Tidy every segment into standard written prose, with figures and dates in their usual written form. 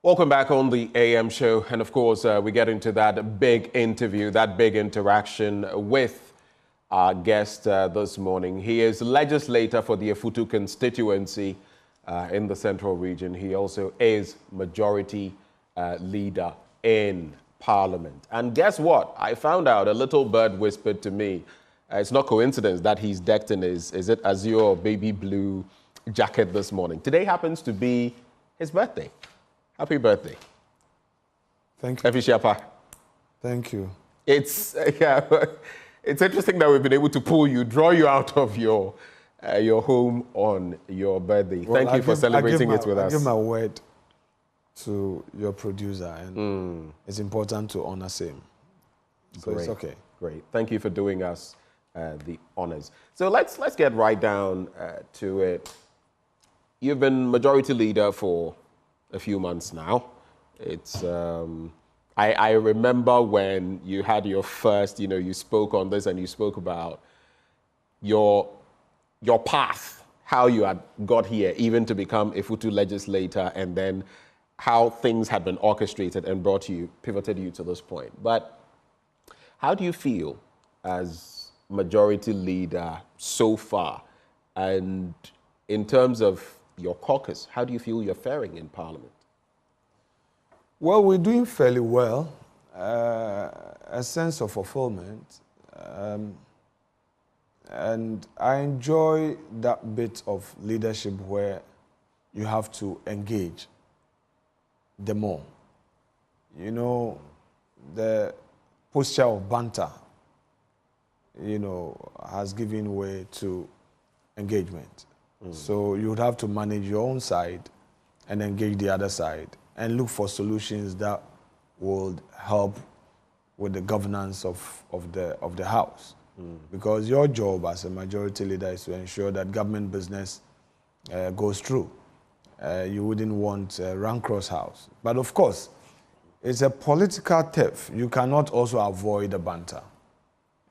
Welcome back on the AM show. And of course, we get into that big interview, that big interaction with our guest this morning. He is legislator for the Afutu constituency in the Central Region. He also is majority leader in Parliament. And guess what? I found out, a little bird whispered to me, it's not coincidence that he's decked in his, is it azure or baby blue jacket this morning. Today happens to be his birthday. Happy birthday. Thank you. Efishiapa. Thank you. It's interesting that we've been able to pull you, draw you out of your home on your birthday. Well, Thank you for celebrating it with us. I give my word to your producer, and it's important to honor him. So Great. it's okay. Great. Thank you for doing us the honors. So let's get right down to it. You've been majority leader for a few months now. It's I remember when you had your first, you spoke on this and you spoke about your path, how you had got here, even to become a Futu legislator, and then how things had been orchestrated and pivoted you to this point. But how do you feel as majority leader so far? And in terms of your caucus, how do you feel you're faring in Parliament? Well, we're doing fairly well. A sense of fulfillment. And I enjoy that bit of leadership where you have to engage the more. The posture of banter, has given way to engagement. So you would have to manage your own side and engage the other side and look for solutions that would help with the governance of the House. Because your job as a majority leader is to ensure that government business goes through. You wouldn't want a rank-cross House. But of course, it's a political turf. You cannot also avoid the banter.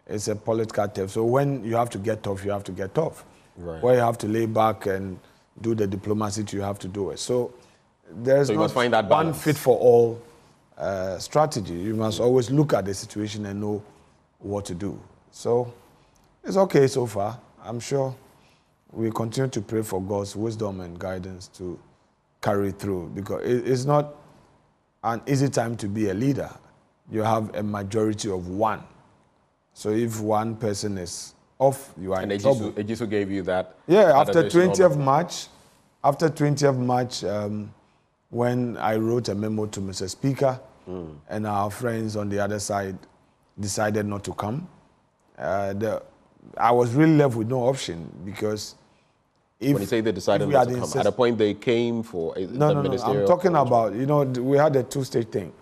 It's a political turf. So when you have to get tough, you have to get tough. Right. Where you have to lay back and do the diplomacy, you have to do it. So there's you not must find that one balance. fit for all strategy. You must always look at the situation and know what to do. So it's okay so far. I'm sure we continue to pray for God's wisdom and guidance to carry through, because it's not an easy time to be a leader. You have a majority of one. So if one person is off, you are in trouble. And Ejisu gave you that. Yeah, after 20th March, when I wrote a memo to Mr. Speaker, and our friends on the other side decided not to come, I was really left with no option, because when you say they decided not to come, at a point they came for the ministerial... I'm talking about, we had a two-stage thing.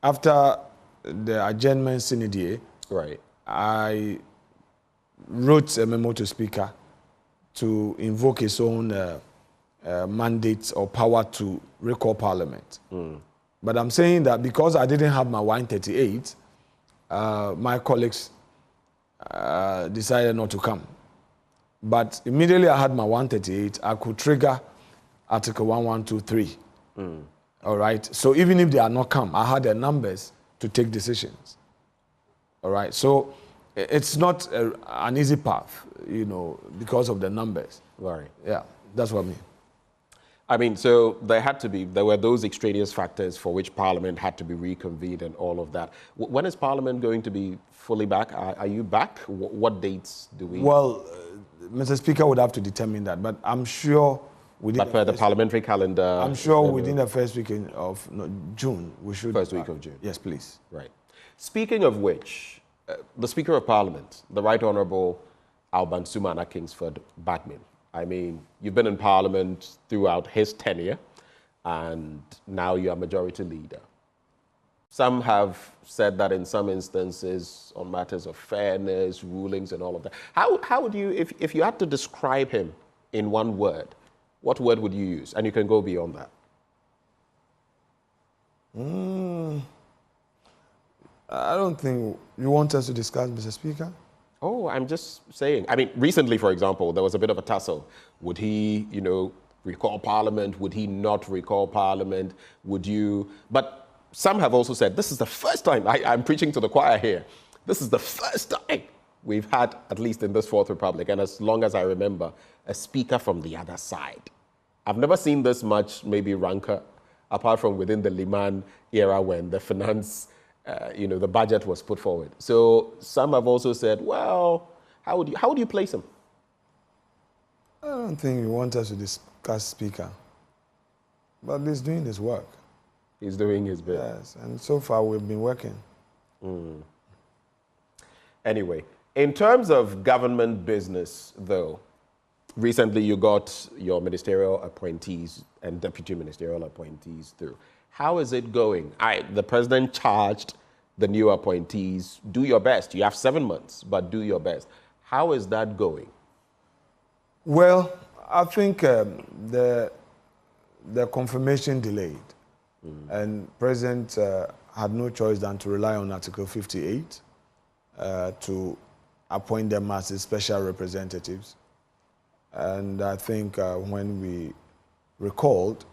After the adjournment synod, right, I wrote a memo to Speaker to invoke his own mandate or power to recall Parliament. But I'm saying that because I didn't have my 138, my colleagues decided not to come. But immediately I had my 138, I could trigger Article 1123. All right? So even if they had not come, I had the numbers to take decisions. All right? So it's not an easy path, because of the numbers. Right. Yeah, that's what I mean. I mean, so there were those extraneous factors for which Parliament had to be reconvened and all of that. When is Parliament going to be fully back? Are you back? What dates do we... Well, Mr. Speaker would have to determine that, but I'm sure within... But for the parliamentary calendar... I'm sure within the first week of June, we should... First week of June. Yes, please. Right. Speaking of which, the Speaker of Parliament, the Right Honourable Alban Sumana Kingsford Badmin, I mean, you've been in Parliament throughout his tenure, and now you are majority leader. Some have said that in some instances, on matters of fairness, rulings, and all of that. How would you, if you had to describe him in one word, what word would you use? And you can go beyond that. I don't think you want us to discuss, Mr. Speaker. Oh, I'm just saying. I mean, recently, for example, there was a bit of a tussle. Would he recall Parliament? Would he not recall Parliament? Would you? But some have also said this is the first time, I'm preaching to the choir here, this is the first time we've had, at least in this Fourth Republic, and as long as I remember, a speaker from the other side. I've never seen this much, maybe rancor, apart from within the Liman era when the finance, the budget was put forward. So some have also said, well, how would you place him? I don't think you want us to discuss speaker, but he's doing his work. He's doing his bit. Yes, and so far we've been working. Anyway, in terms of government business, though, recently you got your ministerial appointees and deputy ministerial appointees through. How is it going? The president charged the new appointees, do your best. You have 7 months, but do your best. How is that going? Well, I think the confirmation delayed, and President had no choice than to rely on Article 58 to appoint them as his special representatives. And I think when we recalled,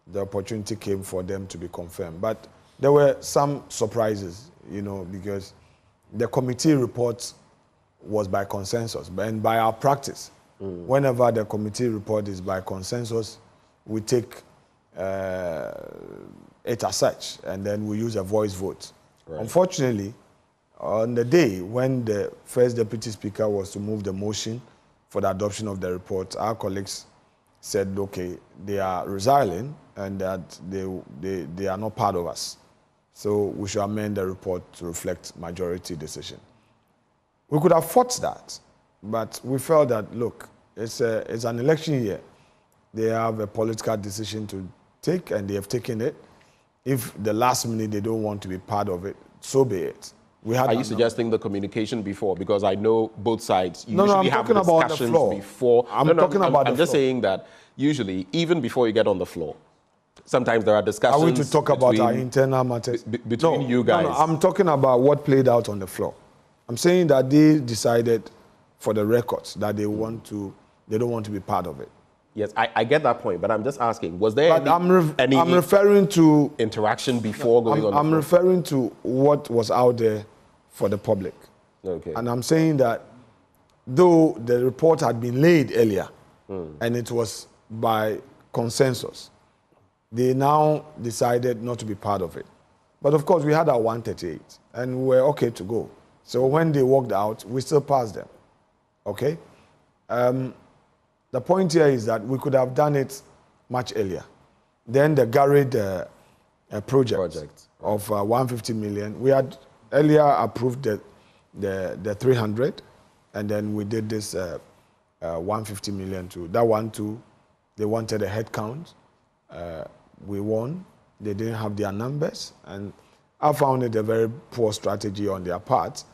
the opportunity came for them to be confirmed. But there were some surprises, because the committee report was by consensus. And by our practice, whenever the committee report is by consensus, we take it as such, and then we use a voice vote. Right. Unfortunately, on the day when the first deputy speaker was to move the motion for the adoption of the report, our colleagues said, okay, they are resigning and that they are not part of us. So we should amend the report to reflect majority decision. We could have fought that, but we felt that, look, it's an election year. They have a political decision to take, and they have taken it. If the last minute they don't want to be part of it, so be it. Are you suggesting the communication before? Because I know both sides usually have discussions before. I'm just saying that usually, even before you get on the floor, sometimes there are discussions. Are we to talk about our internal matters? Between you guys. No, I'm talking about what played out on the floor. I'm saying that they decided, for the records, that they don't want to be part of it. Yes, I get that point, but I'm just asking, was there any I'm referring to interaction before going on the floor? I'm referring to what was out there for the public. Okay. And I'm saying that though the report had been laid earlier, and it was by consensus, they now decided not to be part of it. But of course, we had our 138, and we were okay to go. So when they walked out, we still passed them. Okay? The point here is that we could have done it much earlier. Then the Garrett project of 150 million, we had earlier approved the 300, and then we did this 150 million too. That one too, they wanted a head count. We won. They didn't have their numbers, and I found it a very poor strategy on their part,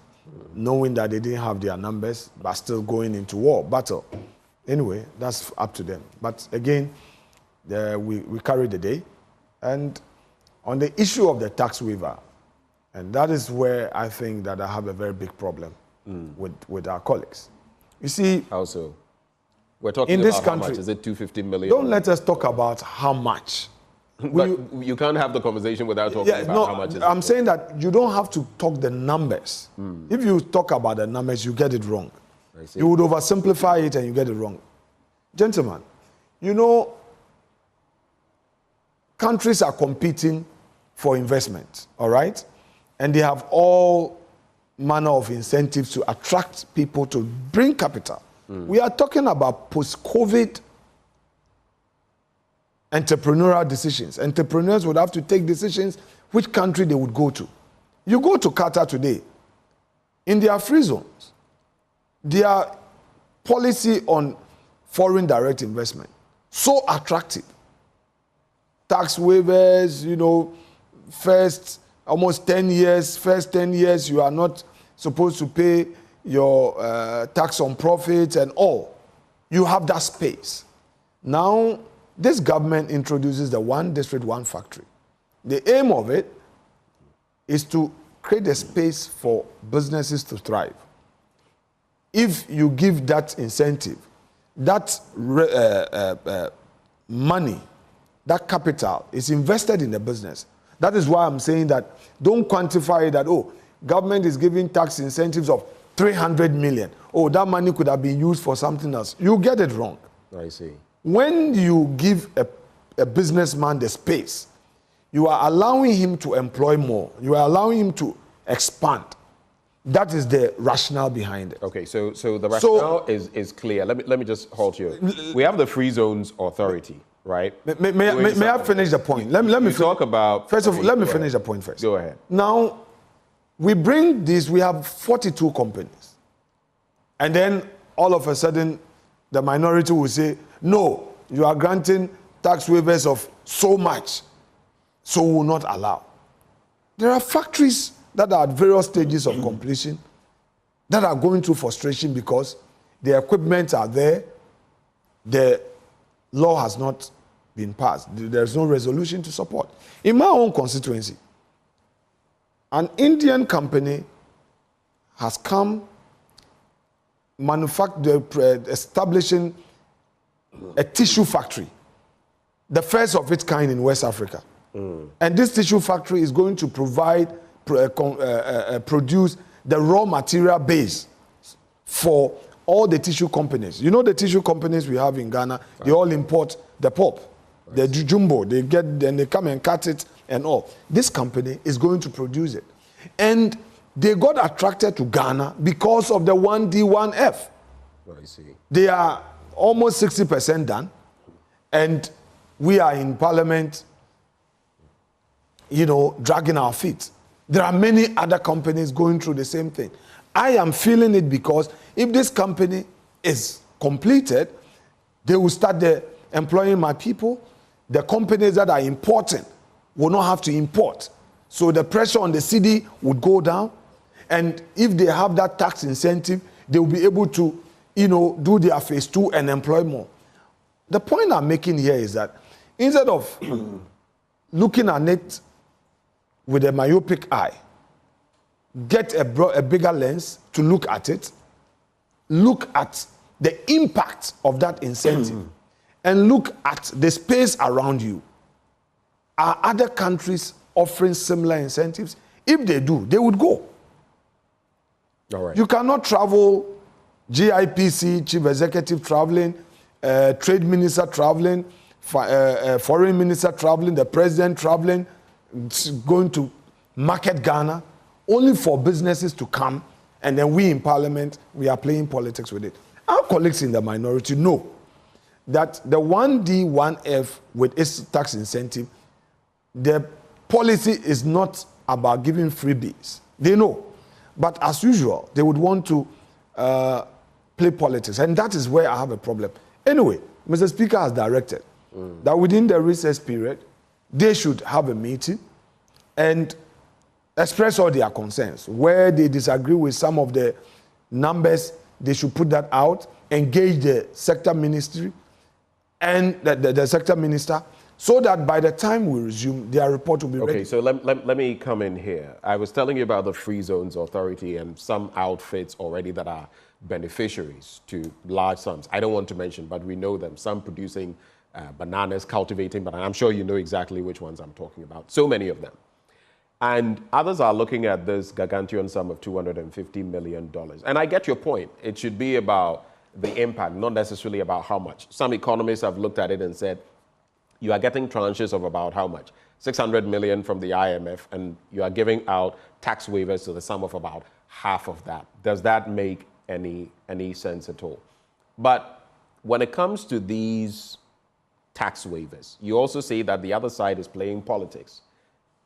knowing that they didn't have their numbers, but still going into battle. Anyway, that's up to them. But again, we carried the day. And on the issue of the tax waiver, and that is where I think that I have a very big problem with our colleagues. You see, how so? We're talking in about this country, how much? Is it 250 million? Don't let us talk about how much. But you can't have the conversation without talking about how much. I'm saying that you don't have to talk the numbers. If you talk about the numbers, you get it wrong. You would oversimplify it and you get it wrong. Gentlemen, countries are competing for investment, all right? And they have all manner of incentives to attract people to bring capital. We are talking about post-COVID entrepreneurial decisions. Entrepreneurs would have to take decisions which country they would go to. You go to Qatar today, in their free zones, their policy on foreign direct investment, so attractive. Tax waivers, first 10 years, you are not supposed to pay your tax on profits and all. You have that space. Now, this government introduces the one district, one factory. The aim of it is to create a space for businesses to thrive. If you give that incentive, that money, that capital is invested in the business. That is why I'm saying that don't quantify that, government is giving tax incentives of 300 million. That money could have been used for something else. You get it wrong. I see. When you give a businessman the space, you are allowing him to employ more. You are allowing him to expand. That is the rationale behind it. Okay, so the rationale is clear. Let me just halt you. We have the Free Zones Authority, right? May I finish the point? Let me talk about. First of all, let me finish the point first. Go ahead. Now, we bring this. We have 42 companies, and then all of a sudden, the minority will say, "No, you are granting tax waivers of so much, so we will not allow." There are factories that are at various stages of completion that are going through frustration because the equipment are there, the law has not been passed. There's no resolution to support. In my own constituency, an Indian company has come establishing a tissue factory, the first of its kind in West Africa. And this tissue factory is going to produce the raw material base for all the tissue companies. You know the tissue companies we have in Ghana, they all import the pulp, the jumbo, they come and cut it and all. This company is going to produce it. And they got attracted to Ghana because of the 1D1F. I see. They are almost 60% done. And we are in Parliament, dragging our feet. There are many other companies going through the same thing. I am feeling it because if this company is completed, they will start employing my people. The companies that are importing will not have to import. So the pressure on the city would go down. And if they have that tax incentive, they will be able to, do their phase 2 and employ more. The point I'm making here is that instead of looking at it with a myopic eye, get a bigger lens to look at it, look at the impact of that incentive, and look at the space around you. Are other countries offering similar incentives? If they do, they would go. All right. You cannot travel, GIPC, chief executive traveling, trade minister traveling, foreign minister traveling, the president traveling, going to market Ghana, only for businesses to come, and then we in Parliament, we are playing politics with it. Our colleagues in the minority know that the 1D1F with its tax incentive, the policy is not about giving freebies. They know. But as usual, they would want to play politics, and that is where I have a problem. Anyway, Mr. Speaker has directed that within the recess period, they should have a meeting and express all their concerns. Where they disagree with some of the numbers, they should put that out, engage the sector ministry and the sector minister, so that by the time we resume, their report will be ready. Okay, so let me come in here. I was telling you about the Free Zones Authority and some outfits already that are beneficiaries to large sums. I don't want to mention, but we know them. Some producing bananas, cultivating bananas. I'm sure you know exactly which ones I'm talking about. So many of them. And others are looking at this gargantuan sum of $250 million. And I get your point. It should be about the impact, not necessarily about how much. Some economists have looked at it and said, you are getting tranches of about how much? 600 million from the IMF, and you are giving out tax waivers to the sum of about half of that. Does that make any sense at all? But when it comes to these tax waivers, you also see that the other side is playing politics.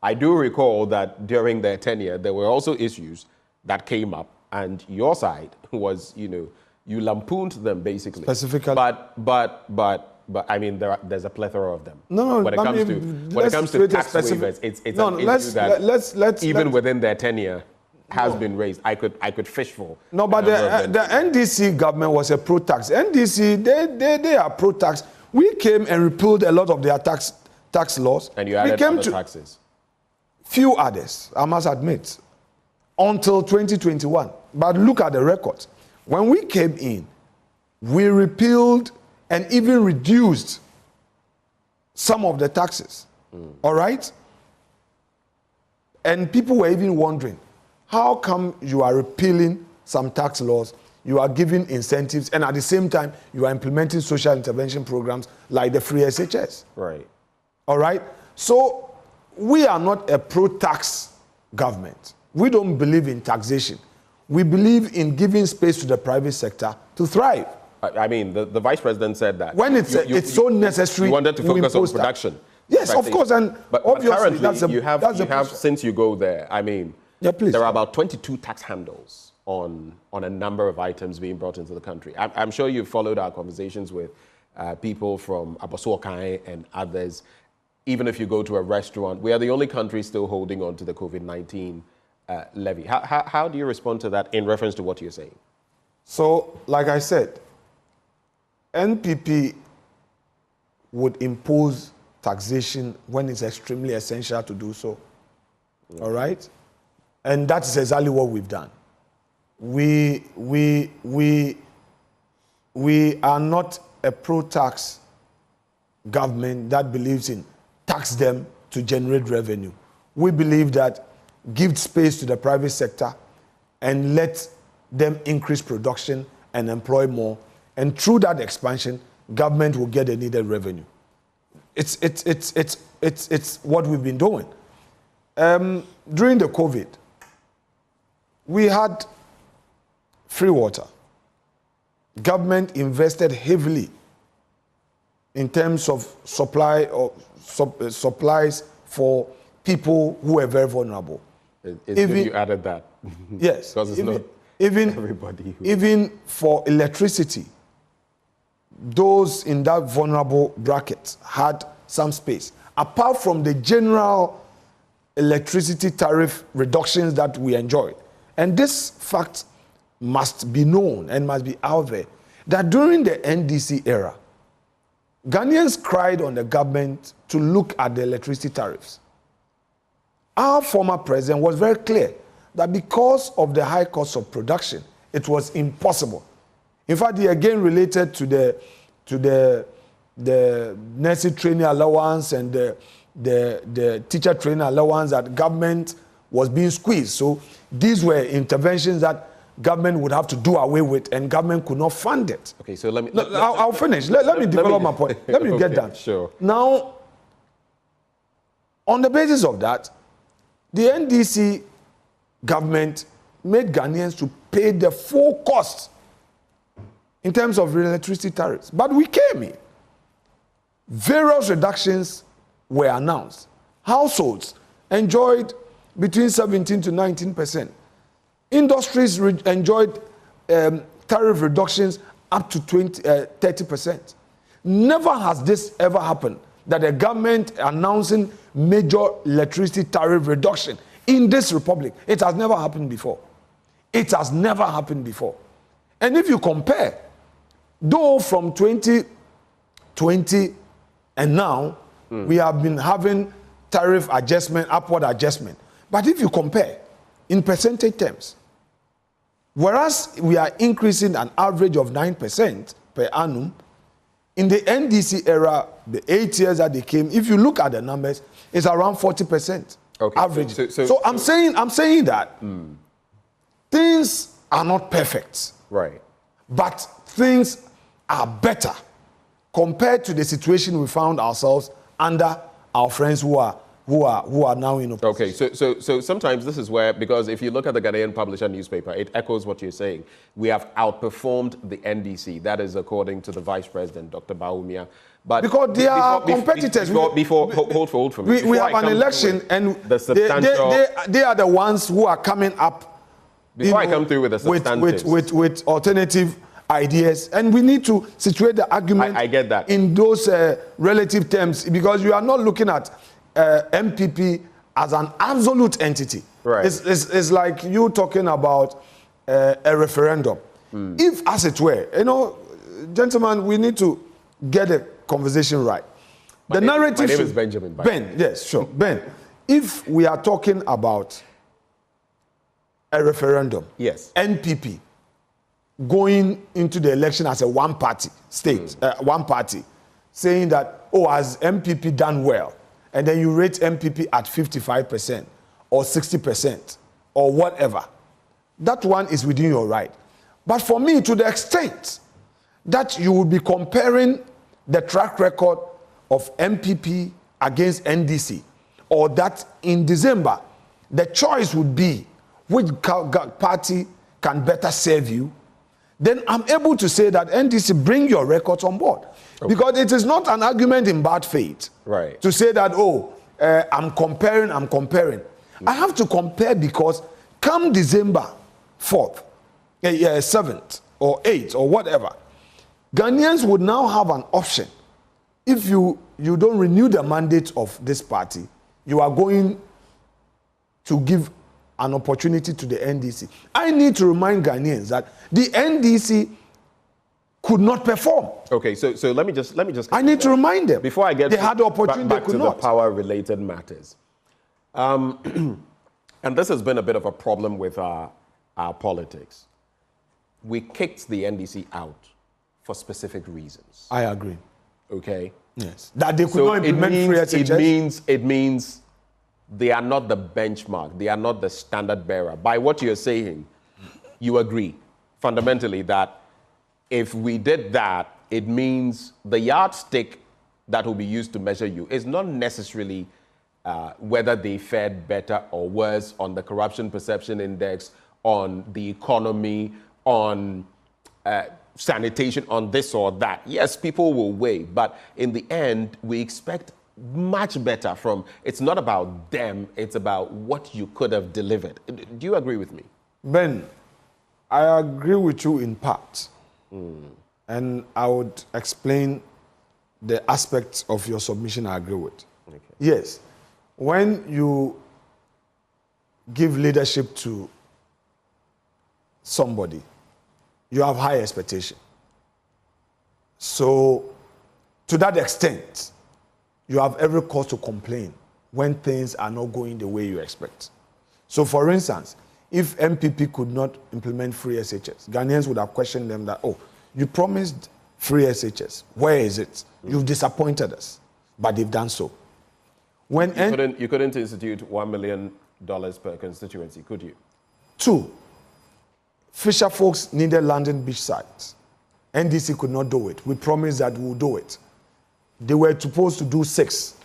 I do recall that during their tenure, there were also issues that came up, and your side was, you lampooned them basically. Specifically. But I mean, there's a plethora of them. No, when it comes to tax waivers, it's an issue that even within their tenure has been raised. I could fish for. No, but the NDC government was a pro-tax. NDC, they are pro-tax. We came and repealed a lot of their tax laws. And you added other taxes. Few others, I must admit, until 2021. But look at the records. When we came in, we repealed and even reduced some of the taxes. All right? And people were even wondering, how come you are repealing some tax laws, you are giving incentives, and at the same time, you are implementing social intervention programs like the free SHS? Right. All right? So we are not a pro-tax government. We don't believe in taxation. We believe in giving space to the private sector to thrive. I mean, the vice president said that. When it's so necessary, you wanted to focus on production. Yes, of course, and but obviously currently you have since you go there, I mean, yeah, please. There are about 22 tax handles on a number of items being brought into the country. I'm sure you've followed our conversations with people from Abosuokai and others. Even if you go to a restaurant, we are the only country still holding on to the COVID-19 levy. How do you respond to that in reference to what you're saying? So, like I said, NPP would impose taxation when it's extremely essential to do so. Yeah. All right? And that is exactly what we've done. We are not a pro-tax government that believes in tax them to generate revenue. We believe that give space to the private sector and let them increase production and employ more. And through that expansion, government will get the needed revenue. It's what we've been doing. During the COVID, we had free water. Government invested heavily in terms of supply or supplies for people who were very vulnerable. It's good you added that. Yes. Because it's not everybody. Even for electricity, those in that vulnerable bracket had some space. Apart from the general electricity tariff reductions that we enjoyed. And this fact must be known and must be out there, that during the NDC era, Ghanaians cried on the government to look at the electricity tariffs. Our former president was very clear that because of the high cost of production, it was impossible. In fact, he again related to the nursing training allowance and the teacher training allowance that government was being squeezed. So these were interventions that government would have to do away with, and government could not fund it. Okay, so let me... I'll finish. Let me develop my point. Let me get done. Sure. Now, on the basis of that, the NDC government made Ghanaians to pay the full cost in terms of electricity tariffs. But we came in. Various reductions were announced. Households enjoyed between 17 to 19%. Industries enjoyed tariff reductions up to 30%. Never has this ever happened, that a government announcing major electricity tariff reduction in this republic. It has never happened before. It has never happened before. And if you compare, though from 2020 and now, we have been having tariff adjustment, upward adjustment. But if you compare, in percentage terms, whereas we are increasing an average of 9% per annum, in the NDC era, the 8 years that they came, if you look at the numbers, it's around 40% average. So I'm saying that things are not perfect. Right. But things are better compared to the situation we found ourselves under our friends who are now in opposition. Okay, so sometimes this is where, because if you look at the Ghanaian Publisher newspaper, it echoes what you're saying. We have outperformed the NDC. That is according to the Vice President, Dr. Bawumia. But because they are competitors. Hold for me. We have an election, and they are the ones who are coming up. Before I come through with the substantives. With alternative ideas, and we need to situate the argument I get that. In those relative terms, because you are not looking at MPP as an absolute entity. Right. It's like you talking about a referendum. If, as it were, gentlemen, we need to get the conversation right. My name is Benjamin. Ben, yes, sure. Ben, if we are talking about a referendum, yes, NPP going into the election as a one-party state, one party, saying that, oh, has MPP done well? And then you rate MPP at 55% or 60% or whatever. That one is within your right. But for me, to the extent that you will be comparing the track record of MPP against NDC, or that in December, the choice would be which party can better serve you, then I'm able to say that NDC, bring your records on board. Okay. Because it is not an argument in bad faith. Right. To say that, oh, I'm comparing. I have to compare because come December 4th, 7th, or 8th, or whatever, Ghanaians would now have an option. If you don't renew the mandate of this party, you are going to give an opportunity to the NDC. I need to remind Ghanaians that the NDC could not perform. Okay, so let me just. I need to remind them. Before I get they had the opportunity, back they could to not. the power-related matters, and this has been a bit of a problem with our politics. We kicked the NDC out for specific reasons. I agree. Okay. Yes. That they could not implement free SHS. It means they are not the benchmark. They are not the standard bearer. By what you're saying, you agree fundamentally that if we did that, it means the yardstick that will be used to measure you is not necessarily whether they fared better or worse on the corruption perception index, on the economy, on sanitation, on this or that. Yes, people will weigh, but in the end, we expect much better from, it's not about them, it's about what you could have delivered. Do you agree with me? Ben, I agree with you in part. And I would explain the aspects of your submission I agree with. Okay. Yes, when you give leadership to somebody, you have high expectation. So, to that extent, you have every cause to complain when things are not going the way you expect. So, for instance, if MPP could not implement free SHS, Ghanaians would have questioned them that, oh, you promised free SHS. Where is it? You've disappointed us. But they've done so. When you couldn't institute $1 million per constituency, could you? 2, fisher folks needed landing beach sites. NDC could not do it. We promised that we would do it. They were supposed to do 6.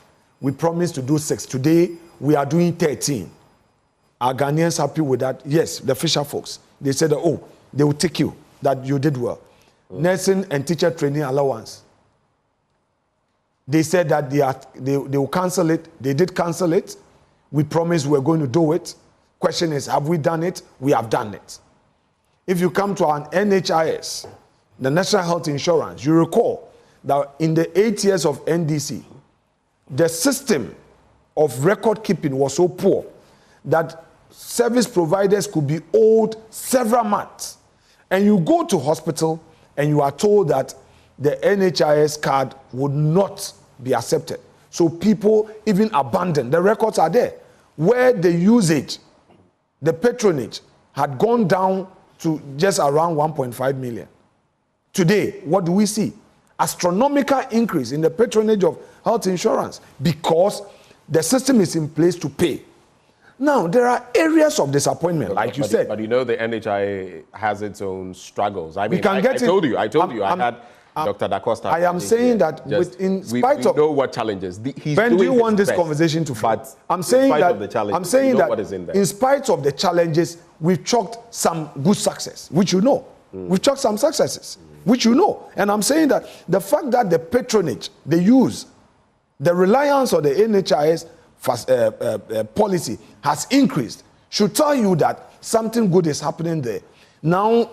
We promised to do 6. Today, we are doing 13. Are Ghanaians happy with that? Yes, the fisher folks. They said, oh, they will take you, that you did well. Nursing and teacher training allowance. They said that they will cancel it. They did cancel it. We promised we were going to do it. Question is, have we done it? We have done it. If you come to an NHIS, the National Health Insurance, you recall that in the 8 years of NDC, the system of record keeping was so poor that service providers could be owed several months. And you go to hospital and you are told that the NHIS card would not be accepted. So people even abandon. The records are there. Where the usage, the patronage had gone down to just around 1.5 million. Today, what do we see? Astronomical increase in the patronage of health insurance because the system is in place to pay. Now, there are areas of disappointment, like you said. But you know the NHI has its own struggles. I mean, I told you, I had Dr. Da Costa. I am saying that in spite of... We know what challenges. He's Ben, do you want this best, conversation to flow? I'm saying that in spite of the challenges, we've chalked some good success, which you know. We've chalked some successes, which you know. And I'm saying that the fact that the patronage, the use, the reliance on the NHIS policy has increased should tell you that something good is happening there. Now,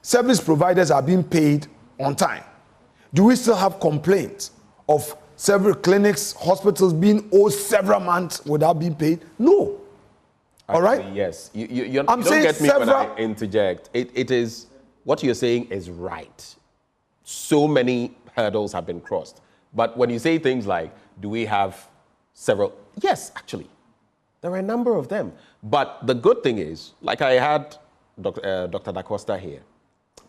service providers are being paid on time. Do we still have complaints of several clinics, hospitals being owed several months without being paid? No. All right? Yes. You don't get me when I interject. It is, what you're saying is right. So many hurdles have been crossed. But when you say things like, do we have several? Yes, actually. There are a number of them. But the good thing is, like I had Dr. Da Costa here,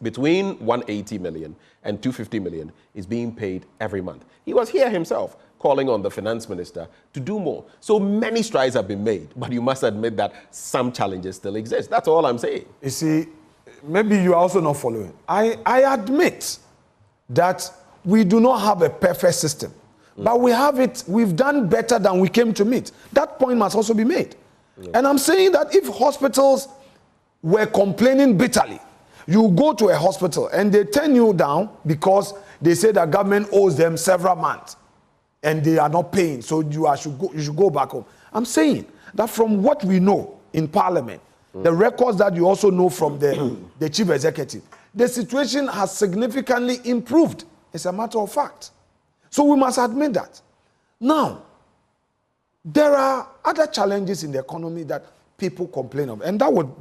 between 180 million and 250 million is being paid every month. He was here himself calling on the finance minister to do more. So many strides have been made, but you must admit that some challenges still exist. That's all I'm saying. You see, maybe you are also not following. I admit that we do not have a perfect system, but we've done better than we came to meet. That point must also be made. And I'm saying that if hospitals were complaining bitterly, you go to a hospital and they turn you down because they say the government owes them several months and they are not paying, so you should go back home. I'm saying that from what we know in Parliament, the records that you also know from the chief executive, the situation has significantly improved. It's a matter of fact. So we must admit that. Now, there are other challenges in the economy that people complain of, and that would